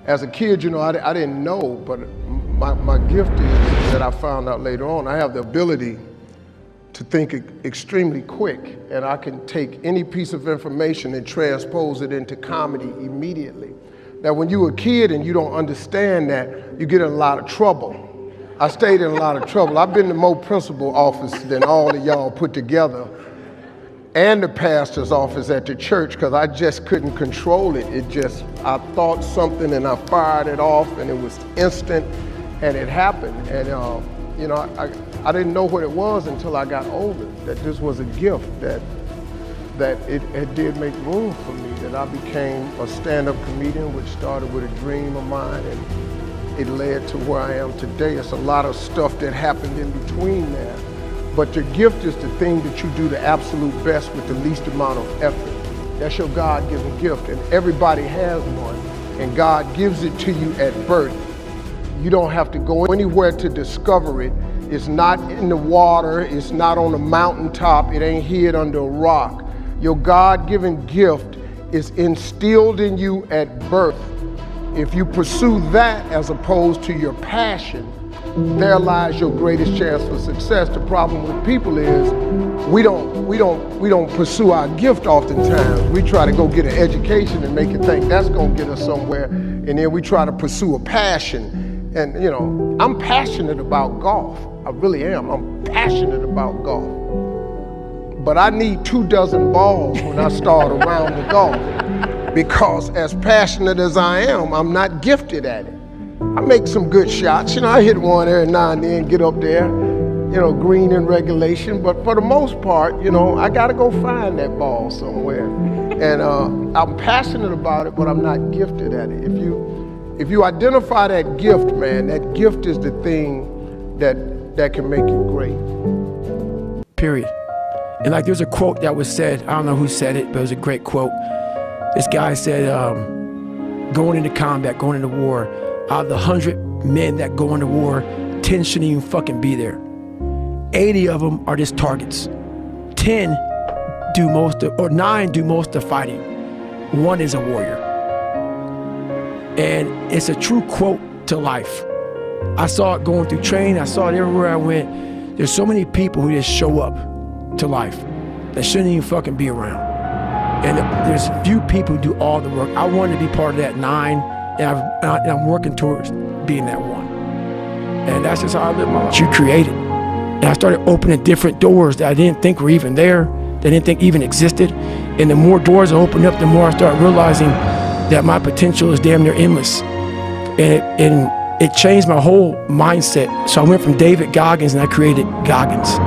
As a kid, you know, I didn't know, but my gift is that I found out later on. I have the ability to think extremely quick, and I can take any piece of information and transpose it into comedy immediately. Now, when you're a kid and you don't understand that, you get in a lot of trouble. I stayed in a lot of trouble. I've been to more principal office than all of y'all put together, and the pastor's office at the church, because I just couldn't control it. I thought something and I fired it off, and it was instant, and it happened. And you know, I didn't know what it was until I got older, that this was a gift, that it did make room for me, that I became a stand-up comedian, which started with a dream of mine, and it led to where I am today. It's a lot of stuff that happened in between there. But your gift is the thing that you do the absolute best with the least amount of effort. That's your God-given gift, and everybody has one, and God gives it to you at birth. You don't have to go anywhere to discover it. It's not in the water, it's not on a mountaintop, it ain't hid under a rock. Your God-given gift is instilled in you at birth. If you pursue that as opposed to your passion, there lies your greatest chance for success. The problem with people is we don't pursue our gift oftentimes. We try to go get an education and make it think that's gonna get us somewhere, and then we try to pursue a passion. And you know, I'm passionate about golf. I really am. I'm passionate about golf. But I need 24 balls when I start a round of golf, because as passionate as I am, I'm not gifted at it. I make some good shots. You know, I hit one every now and then, get up there, you know, green in regulation. But for the most part, you know, I got to go find that ball somewhere. And I'm passionate about it, but I'm not gifted at it. If you identify that gift, man, that gift is the thing that can make you great. Period. And like there's a quote that was said, I don't know who said it, but it was a great quote. This guy said, going into combat, going into war, out of the 100 men that go into war, 10 shouldn't even fucking be there. 80 of them are just targets. 10 do most of, or 9 do most of the fighting. 1 is a warrior. And it's a true quote to life. I saw it going through training, I saw it everywhere I went. There's so many people who just show up to life that shouldn't even fucking be around. And there's few people who do all the work. I wanted to be part of that 9, and I'm working towards being that 1. And that's just how I live my life. You created. And I started opening different doors that I didn't think were even there, that I didn't think even existed. And the more doors I opened up, the more I started realizing that my potential is damn near endless. And it changed my whole mindset. So I went from David Goggins and I created Goggins.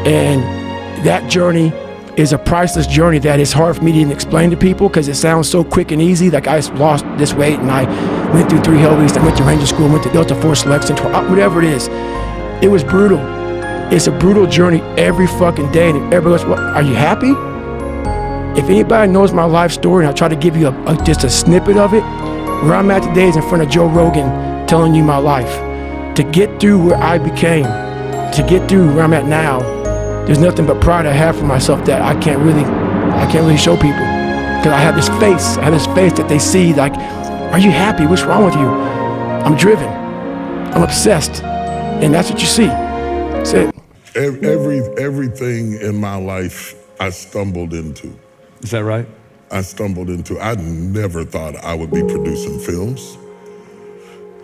And that journey is a priceless journey that is hard for me to even explain to people, because it sounds so quick and easy. Like I lost this weight and I went through 3 hell weeks, I went to Ranger School, went to Delta Force Selection, whatever it is. It was brutal. It's a brutal journey every fucking day. And everybody goes, well, are you happy? If anybody knows my life story, and I try to give you just a snippet of it, where I'm at today is in front of Joe Rogan telling you my life. To get through where I became, to get through where I'm at now, there's nothing but pride I have for myself that I can't really show people. Because I have this face that they see like, are you happy? What's wrong with you? I'm driven, I'm obsessed. And that's what you see. That's it. Everything in my life I stumbled into. Is that right? I stumbled into. I never thought I would be producing films.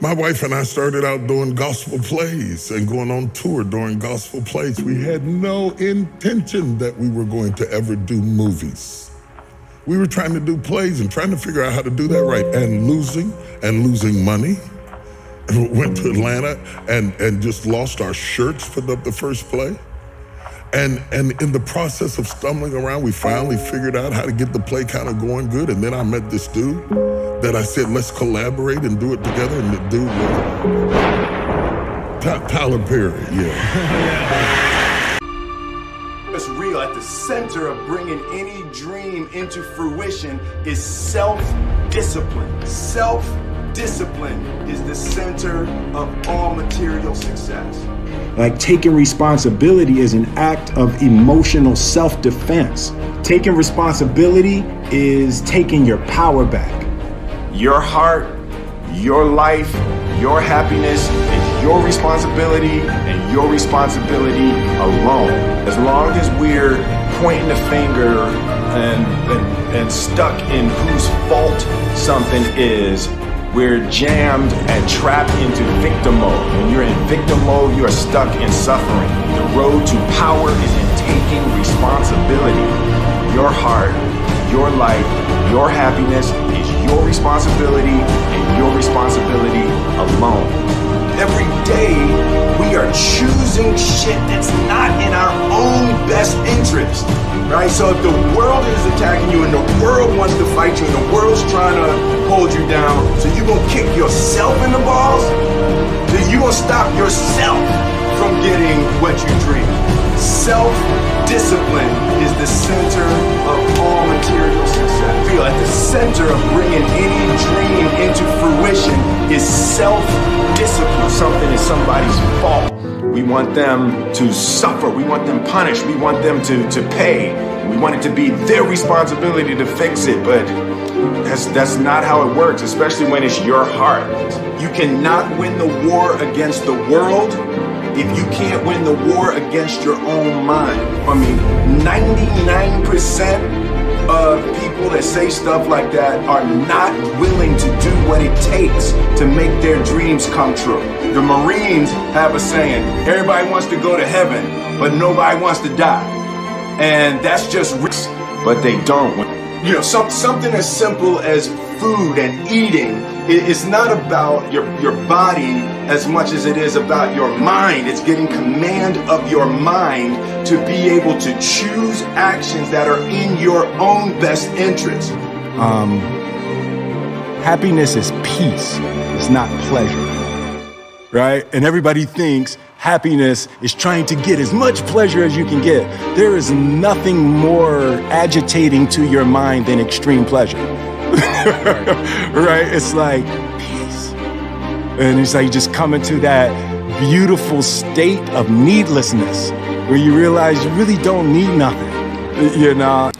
My wife and I started out doing gospel plays and going on tour during gospel plays. We had no intention that we were going to ever do movies. We were trying to do plays and trying to figure out how to do that right, and losing money. And we went to Atlanta and just lost our shirts putting up the first play. And in the process of stumbling around, we finally figured out how to get the play kind of going good. And then I met this dude that I said, let's collaborate and do it together. And the dude was Tyler Perry, yeah. It's real. At the center of bringing any dream into fruition is self-discipline. Self-discipline is the center of all material success. Like taking responsibility is an act of emotional self-defense. Taking responsibility is taking your power back. Your heart Your life, your happiness is your responsibility and your responsibility alone. As long as we're pointing the finger and stuck in whose fault something is, we're jammed and trapped into victim mode. When you're in victim mode, you are stuck in suffering. The road to power is in taking responsibility. Your heart, your life, your happiness is your responsibility and your responsibility alone. Every day, we are choosing shit that's not in our own best interest, right? So if the world is attacking you and the world wants to fight you and the world's trying to hold you down, so you're gonna kick yourself in the balls? So you're gonna stop yourself from getting what you dream. Self-discipline is the center of all material success. Feel at the center of bringing any dream into fruition is self-discipline. Something is somebody's fault. We want them to suffer. We want them punished. We want them to pay. We want it to be their responsibility to fix it, but that's not how it works, especially when it's your heart. You cannot win the war against the world if you can't win the war against your own mind. I mean, 99% of people that say stuff like that are not willing to do what it takes to make their dreams come true. The Marines have a saying, everybody wants to go to heaven, but nobody wants to die. And that's just risk, but they don't. You know, something as simple as food and eating, it's not about your body as much as it is about your mind. It's getting command of your mind to be able to choose actions that are in your own best interest. Happiness is peace, it's not pleasure, right? And everybody thinks happiness is trying to get as much pleasure as you can get. There is nothing more agitating to your mind than extreme pleasure. Right? It's like peace. And it's like just coming to that beautiful state of needlessness where you realize you really don't need nothing, you know?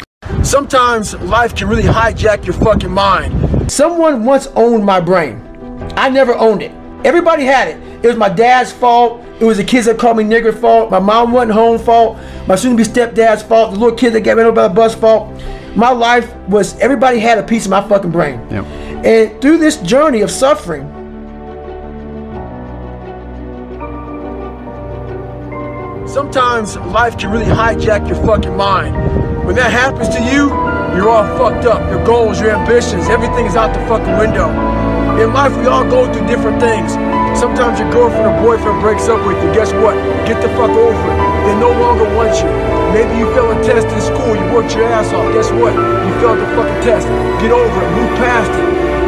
Sometimes life can really hijack your fucking mind. Someone once owned my brain. I never owned it. Everybody had it. It was my dad's fault. It was the kids that called me nigger fault. My mom wasn't home fault. My soon-to-be stepdad's fault. The little kid that got ran over by the bus fault. My life was, everybody had a piece of my fucking brain. Yep. And through this journey of suffering, sometimes life can really hijack your fucking mind. When that happens to you, you're all fucked up. Your goals, your ambitions, everything is out the fucking window. In life, we all go through different things. Sometimes your girlfriend or boyfriend breaks up with you. Guess what? Get the fuck over it. They no longer want you. Maybe you failed a test in school. You worked your ass off. Guess what? You failed the fucking test. Get over it. Move past it.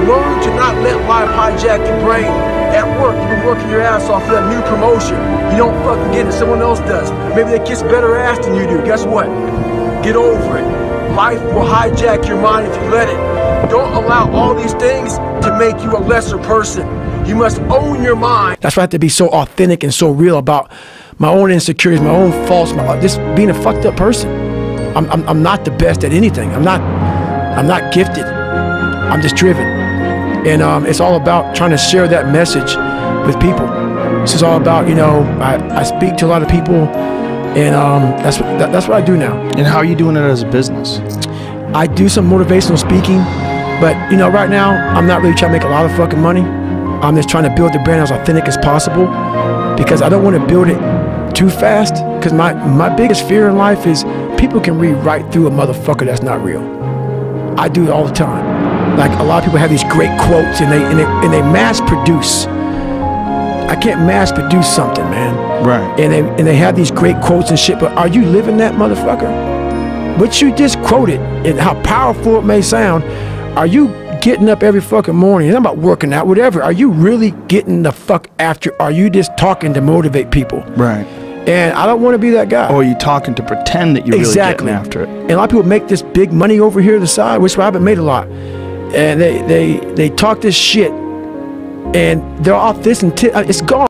Learn to not let life hijack your brain. At work, you've been working your ass off for that new promotion. You don't fucking get it. Someone else does. Maybe they kiss better ass than you do. Guess what? Get over it. Life will hijack your mind if you let it. Don't allow all these things to make you a lesser person. You must own your mind. That's why I have to be so authentic and so real about my own insecurities, my own faults, just being a fucked up person. I'm not the best at anything. I'm not gifted. I'm just driven. And it's all about trying to share that message with people. This is all about, you know, I speak to a lot of people, and that's what I do now. And how are you doing it as a business? I do some motivational speaking, but you know, right now I'm not really trying to make a lot of fucking money. I'm just trying to build the brand as authentic as possible, because I don't want to build it too fast, because my biggest fear in life is people can read right through a motherfucker that's not real. I do it all the time. Like, a lot of people have these great quotes and they mass produce. I can't mass produce something, man. Right. And they have these great quotes and shit, but are you living that, motherfucker? What you just quoted, and how powerful it may sound, are you getting up every fucking morning? It's not about working out, whatever. Are you really getting the fuck after? Are you just talking to motivate people? Right. And I don't want to be that guy. Or are you talking to pretend that you're really getting after it? And a lot of people make this big money over here to the side, which I haven't made a lot. And they talk this shit, and they're off this and it's gone.